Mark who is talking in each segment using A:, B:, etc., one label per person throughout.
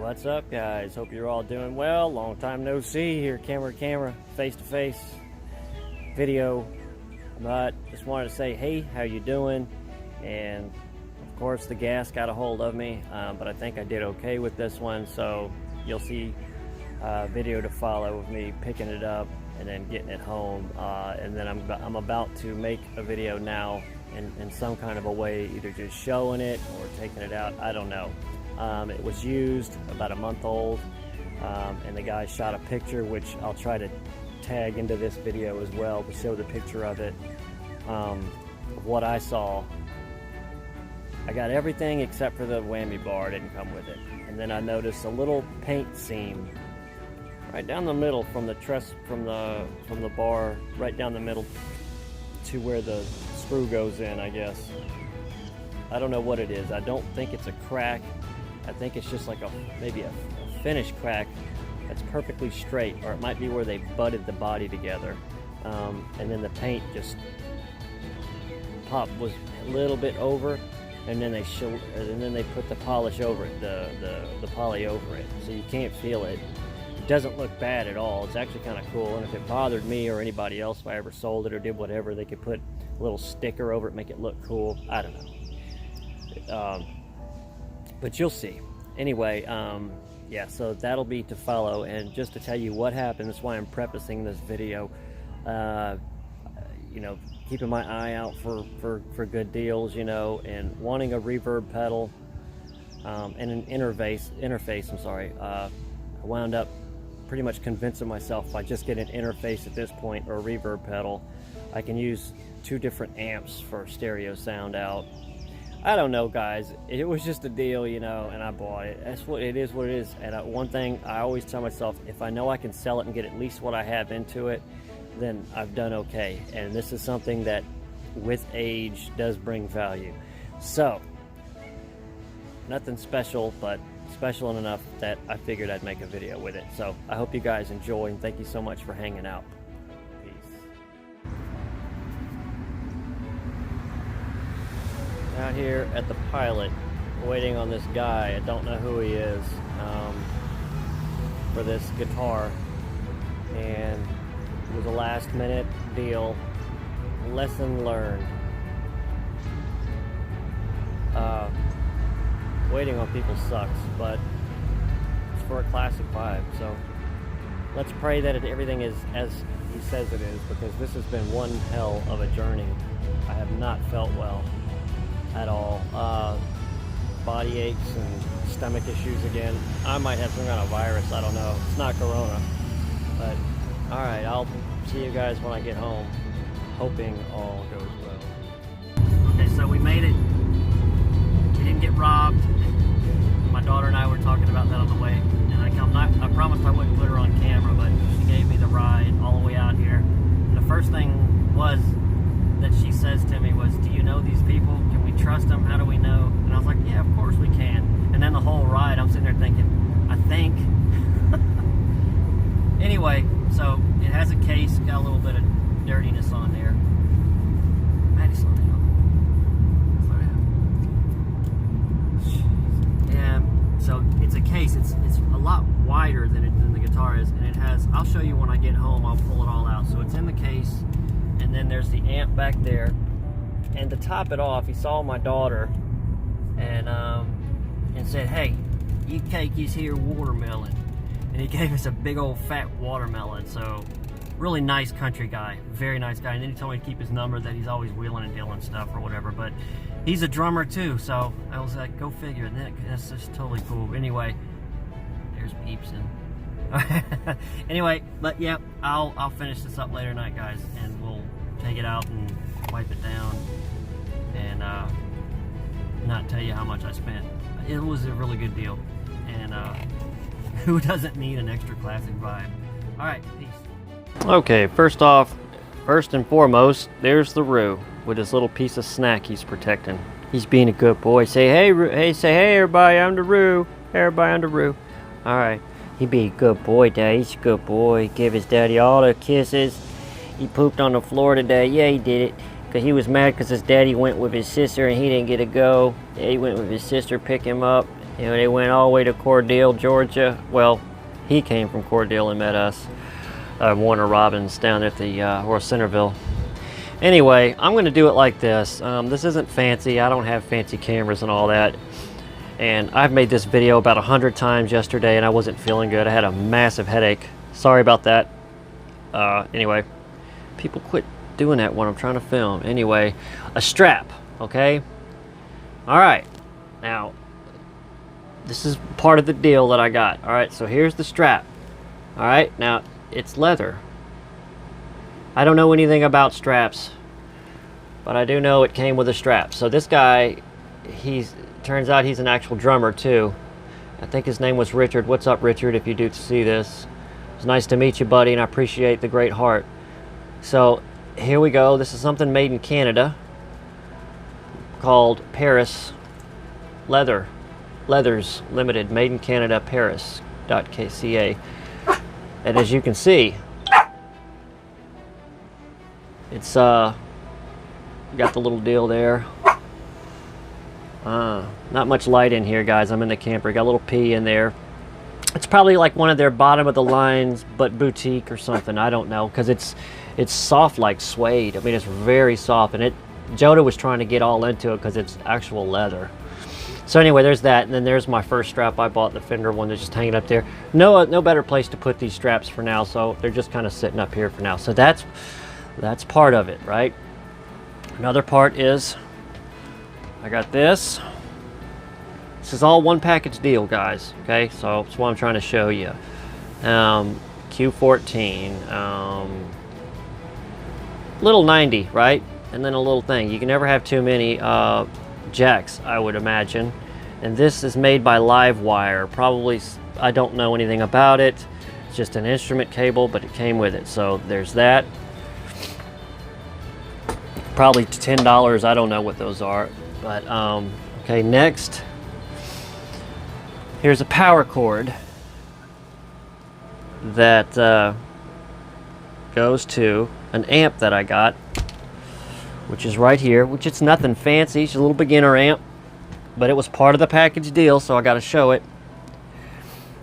A: What's up, guys? Hope you're all doing well. Long time no see here, camera to camera, face to face video. But just wanted to say, hey, how you doing? And of course the gas got a hold of me, but I think I did okay with this one, so you'll see a video to follow of me picking it up and then getting it home, and then I'm about to make a video now in some kind of a way, either just showing it or taking it out. I don't know. It was used, about a month old, and the guy shot a picture, which I'll try to tag into this video as well to show the picture of it. What I saw, I got everything except for the whammy bar. Didn't come with it. And then I noticed a little paint seam right down the middle from the from the bar, right down the middle to where the screw goes in, I guess. I don't know what it is. I don't think it's a crack. I think it's just like maybe a finish crack that's perfectly straight, or it might be where they butted the body together, and then the paint just was a little bit over, and then they put the polish over it, the poly over it, so you can't feel it. It doesn't look bad at all. It's actually kind of cool, and if it bothered me or anybody else, if I ever sold it or did whatever, they could put a little sticker over it, make it look cool. I don't know. But you'll see. Anyway, yeah, so that'll be to follow. And just to tell you what happened, that's why I'm prefacing this video. You know, keeping my eye out for good deals, you know, and wanting a reverb pedal and an interface. I'm sorry. I wound up pretty much convincing myself if I just get an interface at this point, or a reverb pedal, I can use 2 different amps for stereo sound out. I don't know, guys. It was just a deal, you know, and I bought it. That's what it is. And one thing I always tell myself, if I know I can sell it and get at least what I have into it, then I've done okay. And this is something that, with age, does bring value. So, nothing special, but special enough that I figured I'd make a video with it. So, I hope you guys enjoy, and thank you so much for hanging out. Out here at the Pilot, waiting on this guy. I don't know who he is, for this guitar, and it was a last minute deal. Lesson learned. Waiting on people sucks, but it's for a classic vibe, so let's pray that everything is as he says it is, because this has been one hell of a journey. I have not felt well at all. Body aches and stomach issues again. I might have some kind of virus, I don't know. It's not corona. But alright, I'll see you guys when I get home. Hoping all goes well. Okay, so we made it. We didn't get robbed. My daughter and I were talking about that on the way. And I promised I wouldn't put her on camera, but she gave me the ride all the way out here. And the first thing was that she says to me was, do you know these people? Can we trust them? How do we know? And I was like, yeah, of course we can. And then the whole ride, I'm sitting there thinking, I think. Anyway, so it has a case, got a little bit of dirtiness on there. Maddy, slow down. Slow down. Yeah, so it's a case. It's a lot wider than the guitar is, and it has, I'll show you when I get home, I'll pull it all out. So it's in the case. And then there's the amp back there, and to top it off, he saw my daughter and said, hey, you take this here watermelon, and he gave us a big old fat watermelon. So really nice country guy, very nice guy. And then he told me to keep his number, that he's always wheeling and dealing stuff or whatever, but he's a drummer too, so I was like, go figure. And that's just totally cool. Anyway, there's Peeps in. Anyway, but yeah, I'll finish this up later tonight, guys, and we'll take it out and wipe it down, and not tell you how much I spent. It was a really good deal, and who doesn't need an extra classic vibe? Alright, peace. Okay, first and foremost, there's the Roo with his little piece of snack he's protecting. He's being a good boy. Say hey, say hey everybody, I'm the Roo. Everybody, I'm the Roo. Alright. He be a good boy, Dad. He's a good boy. Give his daddy all the kisses. He pooped on the floor today. Yeah, he did it. Because he was mad because his daddy went with his sister and he didn't get to go. Daddy went with his sister, pick him up. You know, they went all the way to Cordele, Georgia. Well, he came from Cordele and met us. Warner Robins down at the or Centerville. Anyway, I'm going to do it like this. This isn't fancy. I don't have fancy cameras and all that. And I've made this video about 100 times yesterday and I wasn't feeling good. I had a massive headache. Sorry about that. Anyway, people quit doing that when I'm trying to film. Anyway, a strap, okay? All right, now, this is part of the deal that I got. All right, so here's the strap. All right, now, it's leather. I don't know anything about straps, but I do know it came with a strap. So this guy, turns out he's an actual drummer too. I think his name was Richard. What's up, Richard, if you do see this? It's nice to meet you, buddy, and I appreciate the great heart. So here we go. This is something made in Canada called Paris Leathers Limited, made in Canada, Paris.ca. And as you can see, it's got the little deal there. Not much light in here, guys. I'm in the camper. Got a little P in there. It's probably like one of their bottom of the lines, but boutique or something. I don't know, because it's soft like suede. I mean, it's very soft, and Joda was trying to get all into it because it's actual leather. So anyway, there's that, and then there's my first strap I bought, the Fender one that's just hanging up there. No better place to put these straps for now, so they're just kind of sitting up here for now. So that's part of it, right? Another part is I got this. This is all one package deal, guys. Okay, so that's what I'm trying to show you. Q14, little 90, right? And then a little thing. You can never have too many jacks, I would imagine. And this is made by Livewire. Probably, I don't know anything about it. It's just an instrument cable, but it came with it. So there's that. Probably $10. I don't know what those are. But okay, next. Here's a power cord that goes to an amp that I got, which is right here, which it's nothing fancy. It's a little beginner amp, but it was part of the package deal, so I got to show it.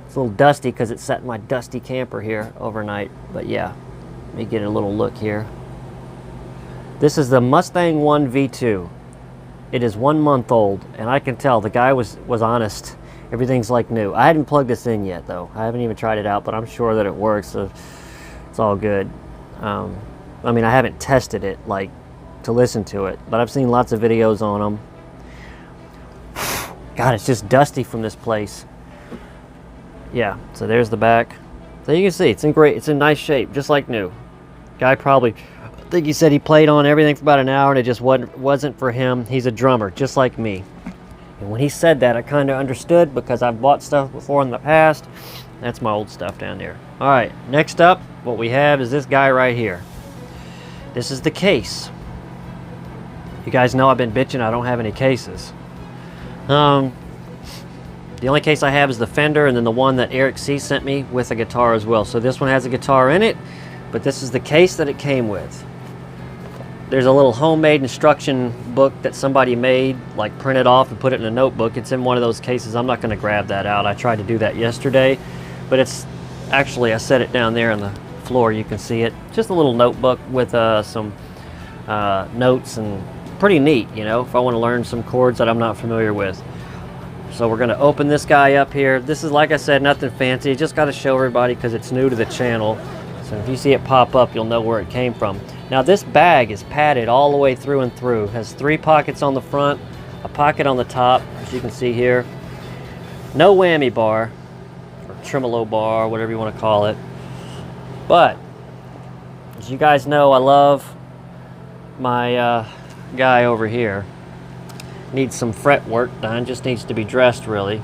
A: It's a little dusty because it's sat in my dusty camper here overnight, but yeah, let me get a little look here. This is the Mustang 1 V2. It is 1 month old, and I can tell the guy was honest. Everything's like new. I hadn't plugged this in yet, though. I haven't even tried it out, but I'm sure that it works, so it's all good. I mean, I haven't tested it, like, to listen to it, but I've seen lots of videos on them. God, it's just dusty from this place. Yeah, so there's the back. So you can see, it's in nice shape, just like new. Guy probably, I think he said he played on everything for about an hour and it just wasn't for him. He's a drummer, just like me. And when he said that, I kind of understood because I've bought stuff before in the past. That's my old stuff down there. All right, next up, what we have is this guy right here. This is the case. You guys know I've been bitching I don't have any cases. The only case I have is the Fender, and then the one that Eric C. sent me with a guitar as well. So this one has a guitar in it, but this is the case that it came with. There's a little homemade instruction book that somebody made, like printed off and put it in a notebook. It's in one of those cases. I'm not going to grab that out. I tried to do that yesterday, but it's actually, I set it down there on the floor. You can see it. Just a little notebook with some notes, and pretty neat, you know, if I want to learn some chords that I'm not familiar with. So we're going to open this guy up here. This is, like I said, nothing fancy. Just got to show everybody because it's new to the channel. So if you see it pop up, you'll know where it came from. Now this bag is padded all the way through and through. It has 3 pockets on the front, a pocket on the top, as you can see here. No whammy bar, or tremolo bar, whatever you want to call it. But, as you guys know, I love my guy over here. Needs some fret work done, just needs to be dressed really.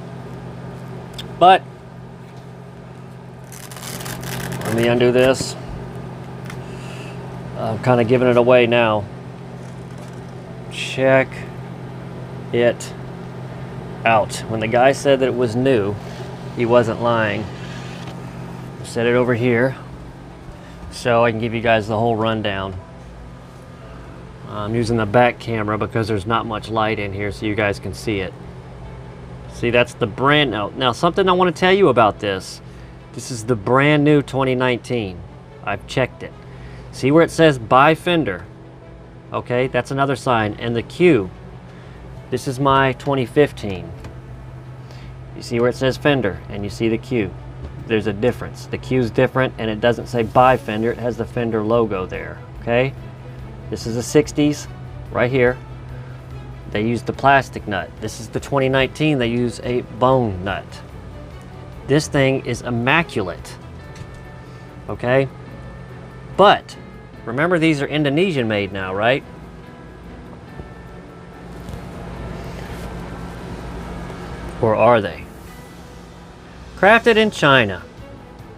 A: But, let me undo this. I'm kind of giving it away now. Check it out. When the guy said that it was new, he wasn't lying. Set it over here so I can give you guys the whole rundown. I'm using the back camera because there's not much light in here so you guys can see it. See, that's the brand new. Now, something I want to tell you about this. This is the brand new 2019. I've checked it. See where it says by fender? Okay, that's another sign. And the Q. This is my 2015. You see where it says fender and you see the Q. There's a difference. The Q's different and it doesn't say by fender. It has the fender logo there. Okay? This is the 60s right here. They use the plastic nut. This is the 2019. They use a bone nut. This thing is immaculate. Okay? But remember, these are Indonesian made now, right? Or are they? Crafted in China.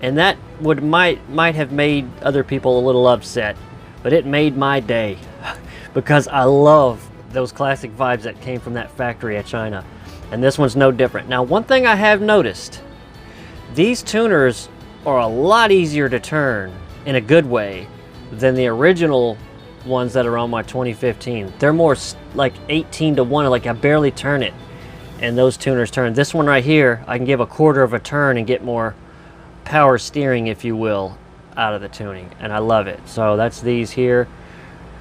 A: And that might have made other people a little upset, but it made my day because I love those classic vibes that came from that factory at China. And this one's no different. Now, one thing I have noticed, these tuners are a lot easier to turn in a good way than the original ones that are on my 2015. They're more like 18 to 1, like I barely turn it. And those tuners turn. This one right here, I can give a quarter of a turn and get more power steering, if you will, out of the tuning. And I love it. So that's these here.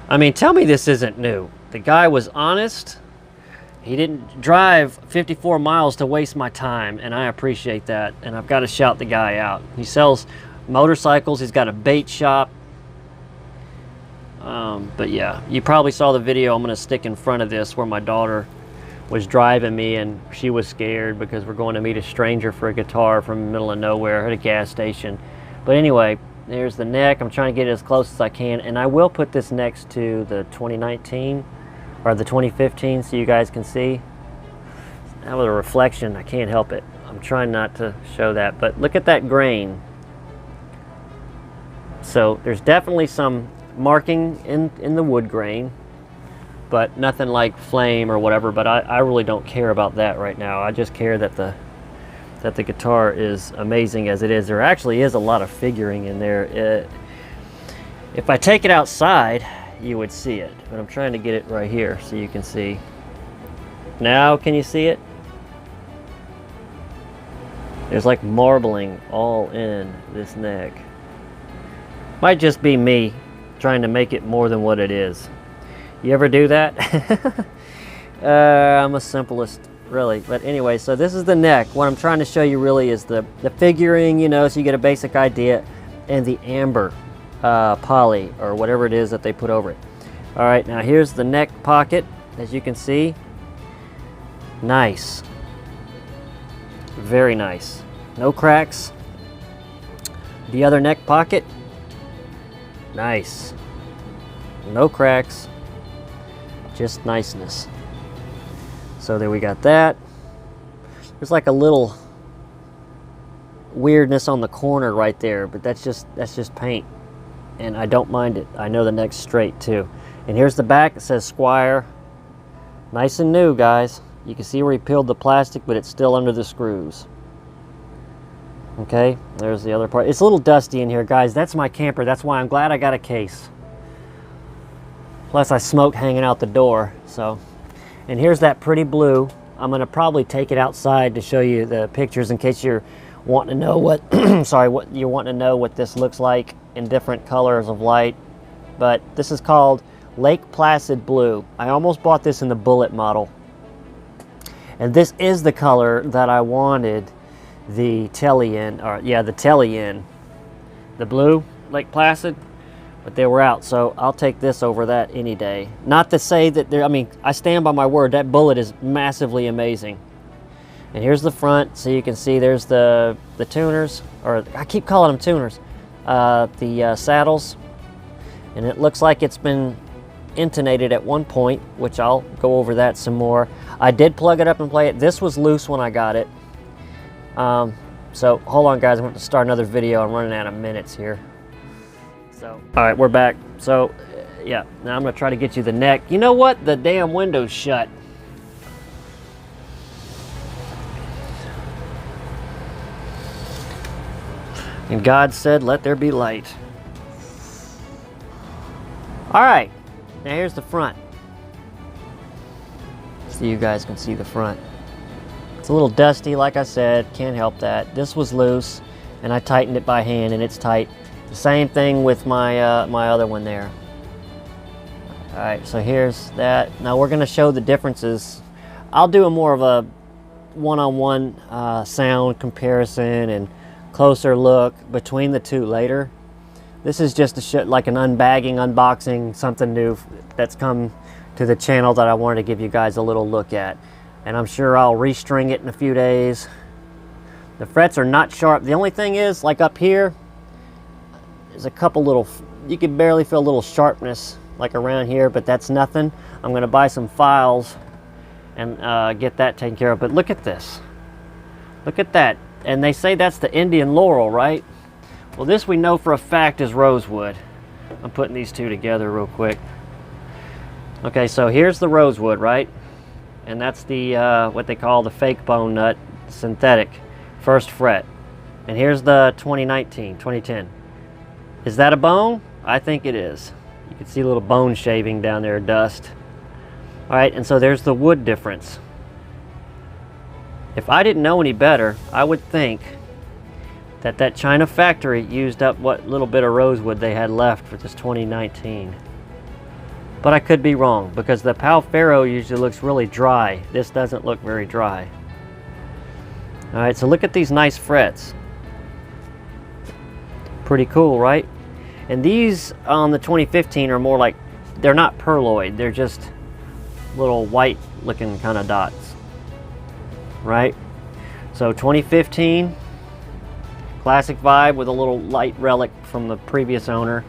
A: I mean, tell me this isn't new. The guy was honest. He didn't drive 54 miles to waste my time, and I appreciate that. And I've got to shout the guy out. He sells motorcycles. He's got a bait shop. But yeah, you probably saw the video I'm going to stick in front of this where my daughter was driving me and she was scared because we're going to meet a stranger for a guitar from the middle of nowhere at a gas station. But anyway, there's the neck. I'm trying to get it as close as I can, and I will put this next to the 2019 or the 2015 so you guys can see. That was a reflection. I can't help it. I'm trying not to show that, but look at that grain. So there's definitely some marking in the wood grain, but nothing like flame or whatever. But I really don't care about that right now. I just care that the guitar is amazing as it is. There actually is a lot of figuring in there. If I take it outside, you would see it, but I'm trying to get it right here so you can see. Now, can you see it? There's like marbling all in this neck. Might just be me trying to make it more than what it is. You ever do that? I'm a simplest, really. But anyway, so this is the neck. What I'm trying to show you really is the figuring, you know, so you get a basic idea, and the amber poly or whatever it is that they put over it. All right, now here's the neck pocket, as you can see. Nice. Very nice. No cracks. The other neck pocket. Nice. No cracks. Just niceness. So there we got that. There's like a little weirdness on the corner right there, but that's just paint, and I don't mind it. I know the neck's straight too. And here's the back. It says Squire. Nice and new, guys. You can see where he peeled the plastic, but it's still under the screws. Okay, there's the other part. It's a little dusty in here, guys. That's my camper. That's why I'm glad I got a case. Plus, I smoke hanging out the door. So, and here's that pretty blue. I'm gonna probably take it outside to show you the pictures in case you're wanting to know what. Sorry, what you're wanting to know what this looks like in different colors of light. But this is called Lake Placid Blue. I almost bought this in the Bullet model, and this is the color that I wanted the telly in, or yeah, the telly in. The blue Lake Placid. But they were out, so I'll take this over that any day. Not to say that I mean, I stand by my word, that Bullet is massively amazing. And here's the front, so you can see there's the tuners, or I keep calling them tuners, the saddles. And it looks like it's been intonated at one point, which I'll go over that some more. I did plug it up and play it. This was loose when I got it. So hold on, guys, I'm going to start another video. I'm running out of minutes here. So, all right, we're back. So, yeah, now I'm going to try to get you the neck. You know what? The damn window's shut. And God said, let there be light. All right, now here's the front. So you guys can see the front. It's a little dusty, like I said, can't help that. This was loose, and I tightened it by hand, and it's tight. The same thing with my my other one there. All right, so here's that. Now we're gonna show the differences. I'll do a more of a one-on-one sound comparison and closer look between the two later. This is just like an unbagging, unboxing, something new that's come to the channel that I wanted to give you guys a little look at. And I'm sure I'll restring it in a few days. The frets are not sharp. The only thing is, like up here, there's a couple little, you can barely feel a little sharpness like around here, but that's nothing. I'm gonna buy some files and get that taken care of. But look at this. Look at that. And they say that's the Indian laurel, right? Well, this we know for a fact is rosewood. I'm putting these two together real quick. Okay, so here's the rosewood, right? And that's the what they call the fake bone nut, synthetic, first fret. And here's the 2010. Is that a bone? I think it is. You can see a little bone shaving down there, dust. All right, and so there's the wood difference. If I didn't know any better, I would think that China factory used up what little bit of rosewood they had left for this 2019. But I could be wrong, because the Pal Ferro usually looks really dry. This doesn't look very dry. All right, so look at these nice frets. Pretty cool, right? And these on the 2015 are more like, they're not pearloid, they're just little white looking kind of dots, right? So 2015, classic vibe with a little light relic from the previous owner,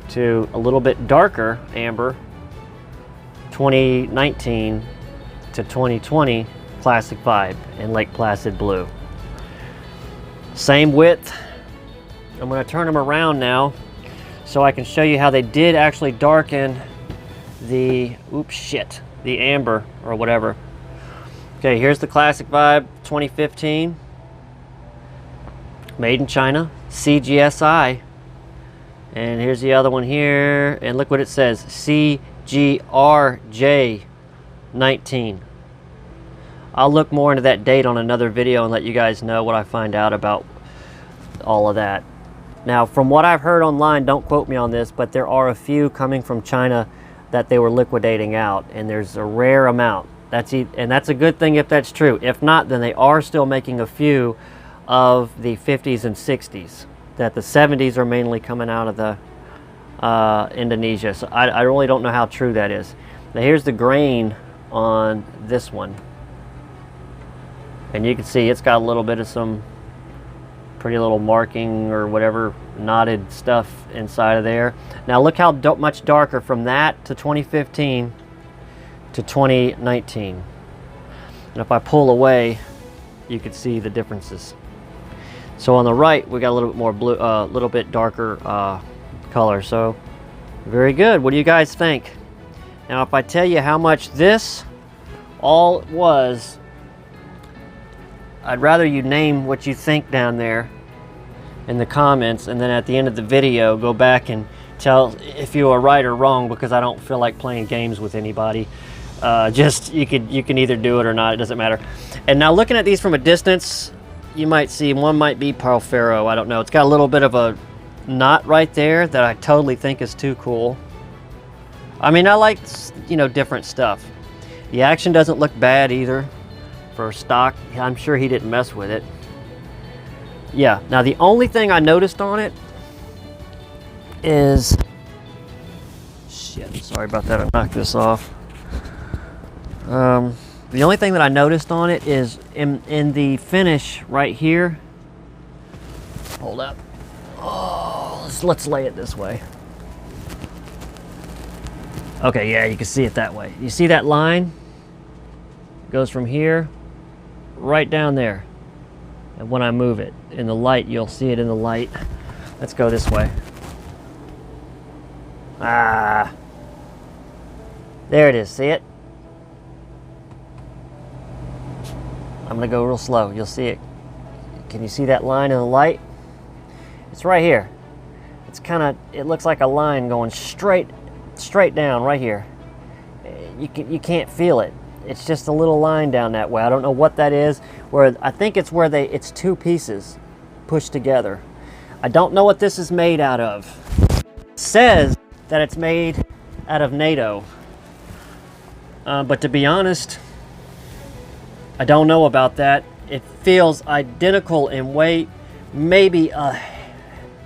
A: to a little bit darker amber, 2019 to 2020, classic vibe in Lake Placid blue. Same width. I'm going to turn them around now so I can show you how they did actually darken the, the amber or whatever. Okay, here's the classic vibe 2015, made in China, CGSI. And here's the other one here, and look what it says, CGRJ19. I'll look more into that date on another video and let you guys know what I find out about all of that. Now, from what I've heard online, don't quote me on this, but there are a few coming from China that they were liquidating out, and there's a rare amount. And that's a good thing if that's true. If not, then they are still making a few of the 50s and 60s. That the 70s are mainly coming out of the Indonesia. So I really don't know how true that is. Now here's the grain on this one. And you can see it's got a little bit of some pretty little marking or whatever knotted stuff inside of there. Now look how much darker from that to 2015 to 2019. And if I pull away, you can see the differences. So on the right, we got a little bit more blue, little bit darker color. So very good. What do you guys think? Now, if I tell you how much this all was, I'd rather you name what you think down there in the comments, and then at the end of the video, go back and tell if you are right or wrong, because I don't feel like playing games with anybody. Just you can either do it or not. It doesn't matter. And now looking at these from a distance, you might see one might be Pal Ferro. I don't know. It's got a little bit of a knot right there that I totally think is too cool. I mean, I like, you know, different stuff. The action doesn't look bad either for stock. I'm sure he didn't mess with it. Yeah. Now the only thing I noticed on it is, shit, sorry about that. I knocked this off. The only thing that I noticed on it is in the finish right here. Hold up. Oh, let's lay it this way. Okay, yeah, you can see it that way. You see that line? It goes from here right down there. And when I move it in the light, you'll see it in the light. Let's go this way. Ah. There it is. See it? I'm going to go real slow. You'll see it. Can you see that line in the light? It's right here. It's kind of, it looks like a line going straight down right here. You can't feel it. it's just a little line down that way. I don't know what that is. Where I think it's where it's two pieces pushed together. I don't know what this is made out of. It says that it's made out of NATO. But to be honest, I don't know about that. It feels identical in weight. Maybe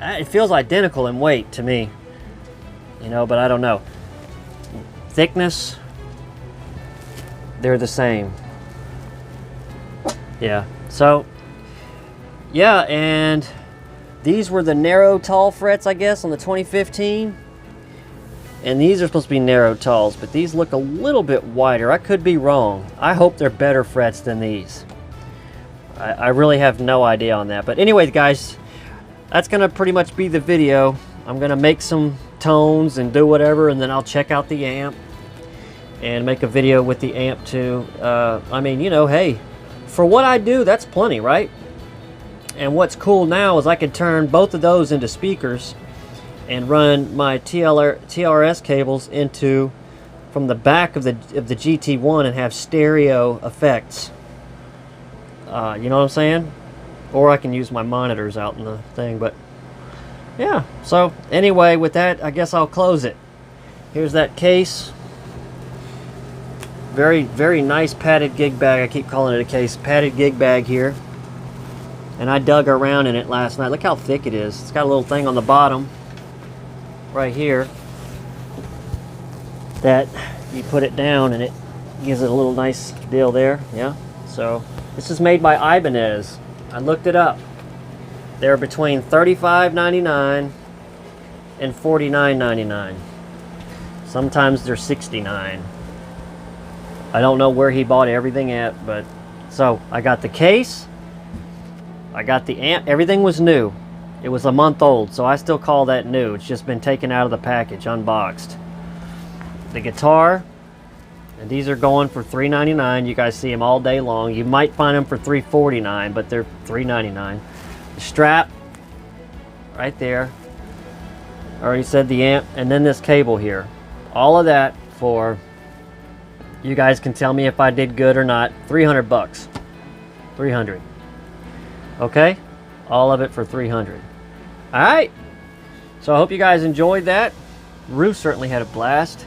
A: it feels identical in weight to me. You know, but I don't know. Thickness, they're the same. Yeah, so yeah, and these were the narrow tall frets, I guess, on the 2015. And these are supposed to be narrow talls, but these look a little bit wider. I could be wrong. I hope they're better frets than these. I really have no idea on that. But anyways, guys, that's gonna pretty much be the video. I'm gonna make some tones and do whatever, and then I'll check out the amp and make a video with the amp too. I mean, you know, hey, for what I do, that's plenty, right? And what's cool now is I can turn both of those into speakers and run my TRS cables into from the back of the GT1 and have stereo effects. You know what I'm saying? Or I can use my monitors out in the thing. But yeah, so anyway, with that, I guess I'll close it. Here's that case. Very, very nice padded gig bag. I keep calling it a case. Padded gig bag here. And I dug around in it last night. Look how thick it is. It's got a little thing on the bottom right here that you put it down and it gives it a little nice deal there. Yeah, so this is made by Ibanez. I looked it up. They're between $35.99 and $49.99. Sometimes they're $69. I don't know where he bought everything at, but so I got the case, I got the amp. Everything was new. It was a month old, so I still call that new. It's just been taken out of the package, unboxed. The guitar, and these are going for $3.99. You guys see them all day long. You might find them for $3.49, but they're $3.99. The strap, right there. I already said the amp, and then this cable here. All of that for, you guys can tell me if I did good or not, 300 bucks. 300. Okay? All of it for 300. Alright, so I hope you guys enjoyed that. Ruth certainly had a blast.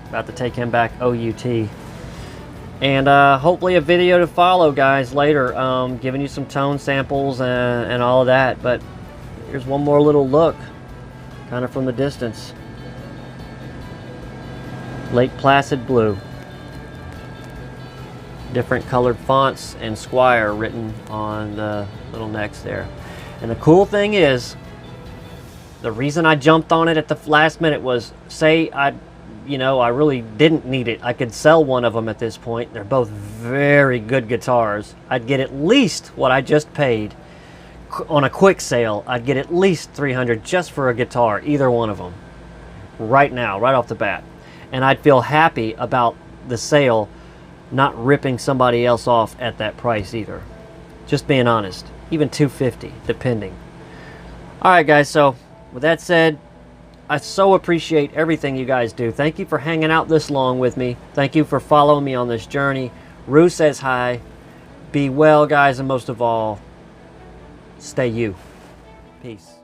A: About to take him back OUT. And hopefully a video to follow, guys, later. Giving you some tone samples and all of that. But here's one more little look, kind of from the distance. Lake Placid blue. Different colored fonts and Squire written on the little necks there. And the cool thing is, the reason I jumped on it at the last minute was, say I really didn't need it. I could sell one of them at this point. They're both very good guitars. I'd get at least what I just paid on a quick sale. I'd get at least $300 just for a guitar, either one of them, right now, right off the bat. And I'd feel happy about the sale not ripping somebody else off at that price either. Just being honest. Even $250, depending. Alright guys, so with that said, I so appreciate everything you guys do. Thank you for hanging out this long with me. Thank you for following me on this journey. Rue says hi. Be well, guys, and most of all, stay you. Peace.